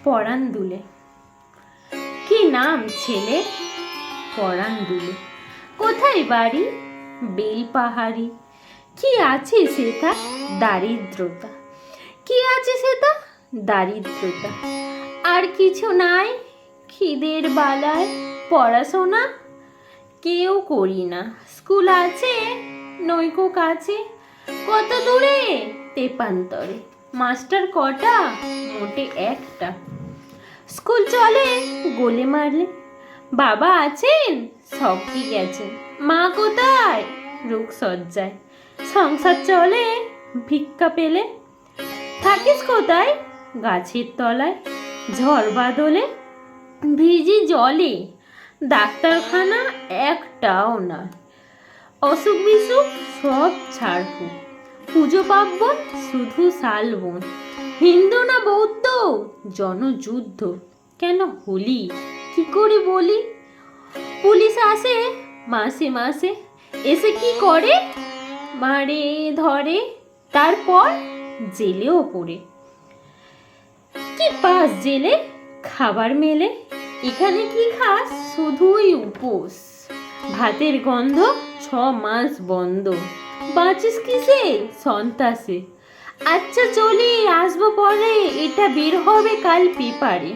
পরাণ দুলে। কি নাম ছেলে? পরাণ দুলে। কোথায় বাড়ি? বেলপাহাড়ি। কি আছে সেটা? দারিদ্রতা। কি আছে সেটা? দারিদ্রতা। আর কিছু নাই? খিদের বালায় পড়াশোনা কেউ করি না। স্কুল আছে নৈকো কাছে, কত দূরে তেপান্তরে। মাস্টার কটা? মোটে একটা। স্কুল চলে গোলে মারলে। বাবা আছেন? সবকি গেছেন। মা কোথায়? রোগ সজ্জায়। সংসার চলে ভিক্ষা পেলে। থাকিস কোথায়? গাছের তলায়, ঝড় বাদলে, ভিজি জলে। ডাক্তারখানা একটাও না। অসুখ বিসুখ সব ছাড়ফুক। পুজো পার্বণ শুধু শালবন। হিন্দু না বৌদ্ধ? জনযুদ্ধ। কেন হোলি কি করে বলি? পুলিশ আসে মাসে মাসে, এসে কি করে? মারে ধরে, তারপর জেলেও পড়ে। কি পাস জেলে? খাবার মেলে। এখানে কি খাস? শুধুই উপোস। ভাতের গন্ধ 6 মাস বন্ধ। বাঁচিস কিসে? সন্তাসে। আচ্ছা চলি, আসবো পরে। এটা বের হবে কাল পেপারে।